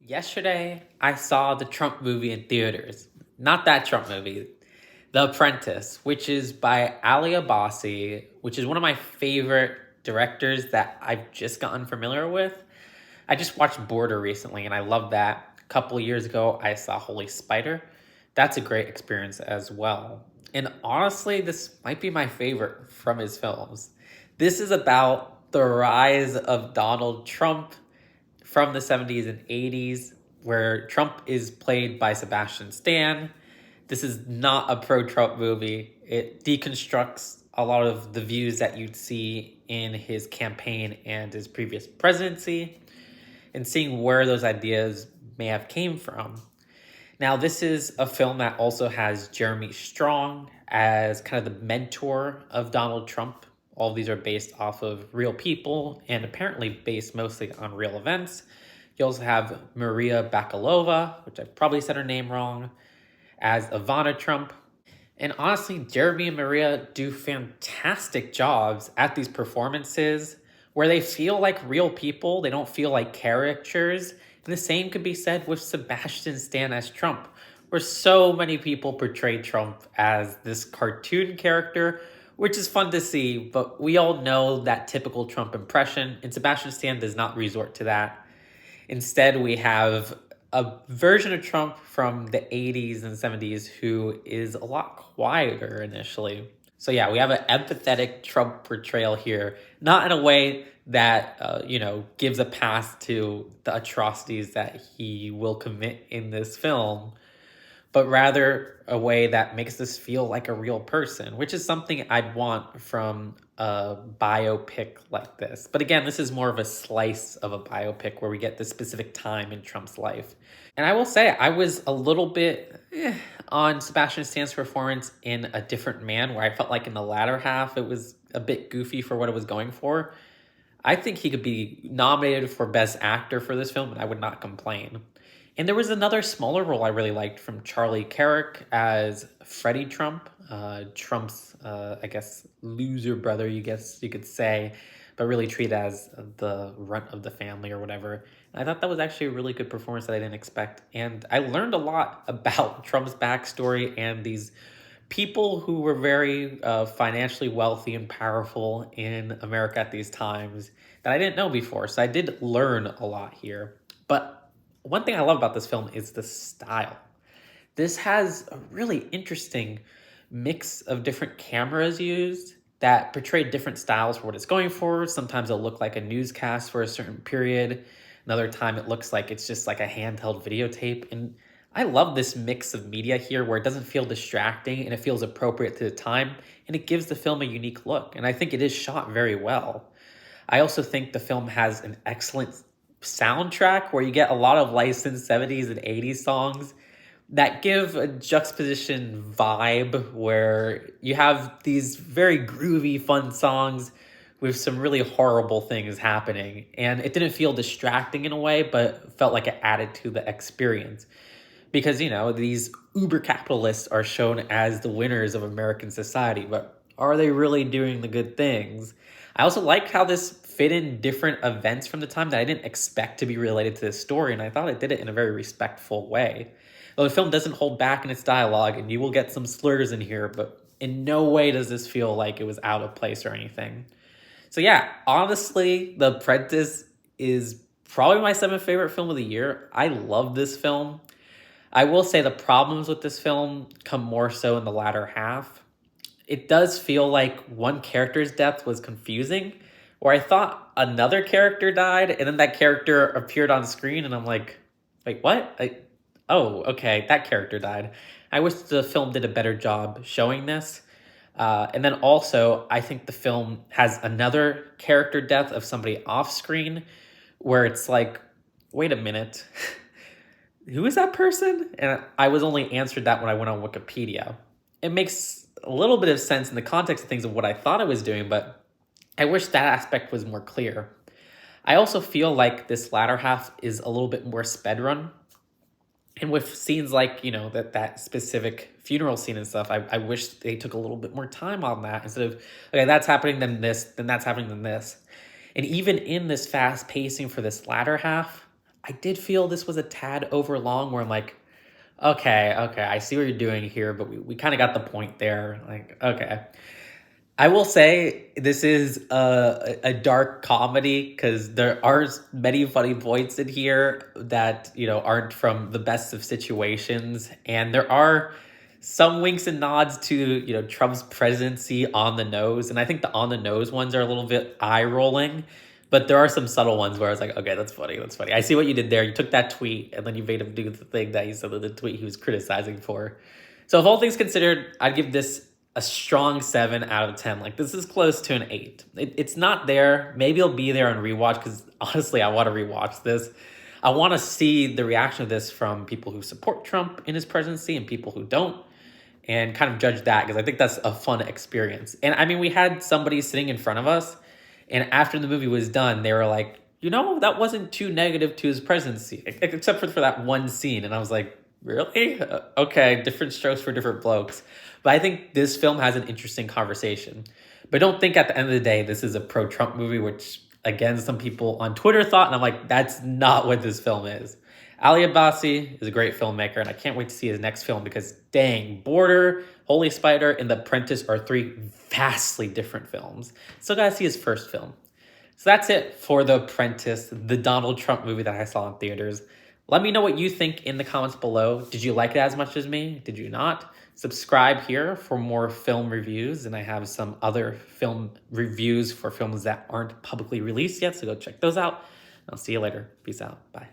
Yesterday, I saw the Trump movie in theaters. Not that Trump movie, The Apprentice, which is by Ali Abbasi, which is one of my favorite directors that I've just gotten familiar with. I just watched Border recently, and I love that. A couple years ago, I saw Holy Spider. That's a great experience as well. And honestly, this might be my favorite from his films. This is about the rise of Donald Trump from the 70s and 80s, where Trump is played by Sebastian Stan. This is not a pro Trump movie. It deconstructs a lot of the views that you'd see in his campaign and his previous presidency, and seeing where those ideas may have came from. Now, this is a film that also has Jeremy Strong as kind of the mentor of Donald Trump. All of these are based off of real people and apparently based mostly on real events. You also have Maria Bakalova, which I probably said her name wrong, as Ivana Trump. And honestly, Jeremy and Maria do fantastic jobs at these performances where they feel like real people. They don't feel like caricatures. And the same could be said with Sebastian Stan as Trump, where so many people portray Trump as this cartoon character, which is fun to see, but we all know that typical Trump impression, and Sebastian Stan does not resort to that. Instead, we have a version of Trump from the 80s and 70s who is a lot quieter initially. So yeah, we have an empathetic Trump portrayal here, not in a way that, gives a pass to the atrocities that he will commit in this film, but rather a way that makes this feel like a real person, which is something I'd want from a biopic like this. But again, this is more of a slice of a biopic where we get this specific time in Trump's life. And I will say, I was a little bit on Sebastian Stan's performance in A Different Man, where I felt like in the latter half, it was a bit goofy for what it was going for. I think he could be nominated for Best Actor for this film, and I would not complain. And there was another smaller role I really liked from Charlie Carrick as Freddie Trump, Trump's, loser brother, you could say, but really treated as the runt of the family or whatever. And I thought that was actually a really good performance that I didn't expect. And I learned a lot about Trump's backstory and these people who were very financially wealthy and powerful in America at these times that I didn't know before. So I did learn a lot here. But one thing I love about this film is the style. This has a really interesting mix of different cameras used that portray different styles for what it's going for. Sometimes it'll look like a newscast for a certain period. Another time it looks like it's just like a handheld videotape. And I love this mix of media here where it doesn't feel distracting and it feels appropriate to the time, and it gives the film a unique look. And I think it is shot very well. I also think the film has an excellent soundtrack where you get a lot of licensed 70s and 80s songs that give a juxtaposition vibe where you have these very groovy, fun songs with some really horrible things happening. And it didn't feel distracting in a way, but felt like it added to the experience. Because, these uber capitalists are shown as the winners of American society, but are they really doing the good things? I also liked how this fit in different events from the time that I didn't expect to be related to this story, and I thought it did it in a very respectful way. Though the film doesn't hold back in its dialogue, and you will get some slurs in here, but in no way does this feel like it was out of place or anything. So yeah, honestly, The Apprentice is probably my seventh favorite film of the year. I love this film. I will say the problems with this film come more so in the latter half. It does feel like one character's death was confusing, where I thought another character died, and then that character appeared on screen, and I'm like, wait, what? Oh, okay, that character died. I wish the film did a better job showing this. And then also, I think the film has another character death of somebody off screen, where it's like, wait a minute. Who is that person? And I was only answered that when I went on Wikipedia. It makes a little bit of sense in the context of things of what I thought I was doing, but I wish that aspect was more clear. I also feel like this latter half is a little bit more sped run. And with scenes like, that specific funeral scene and stuff, I wish they took a little bit more time on that instead of, okay, that's happening, then that's happening, then this. And even in this fast pacing for this latter half, I did feel this was a tad over long where I'm like, okay, okay, I see what you're doing here, but we kind of got the point there. Like, okay. I will say this is a dark comedy because there are many funny points in here that, you know, aren't from the best of situations. And there are some winks and nods to, you know, Trump's presidency on the nose. And I think the on the nose ones are a little bit eye rolling. But there are some subtle ones where I was like, okay, that's funny. That's funny. I see what you did there. You took that tweet and then you made him do the thing that he said in the tweet he was criticizing for. So, if all things considered, I'd give this a strong 7 out of 10. Like, this is close to an 8. It's not there. Maybe it'll be there on rewatch because honestly, I want to rewatch this. I want to see the reaction of this from people who support Trump in his presidency and people who don't, and kind of judge that because I think that's a fun experience. And I mean, we had somebody sitting in front of us, and after the movie was done, they were like, you know, that wasn't too negative to his presidency, except for that one scene. And I was like, really? Okay, different strokes for different blokes. But I think this film has an interesting conversation. But don't think at the end of the day, this is a pro-Trump movie, which, again, some people on Twitter thought, and I'm like, that's not what this film is. Ali Abbasi is a great filmmaker, and I can't wait to see his next film because, dang, Border, Holy Spider, and The Apprentice are 3 vastly different films. Still gotta see his first film. So that's it for The Apprentice, the Donald Trump movie that I saw in theaters. Let me know what you think in the comments below. Did you like it as much as me? Did you not? Subscribe here for more film reviews, and I have some other film reviews for films that aren't publicly released yet, so go check those out. I'll see you later. Peace out. Bye.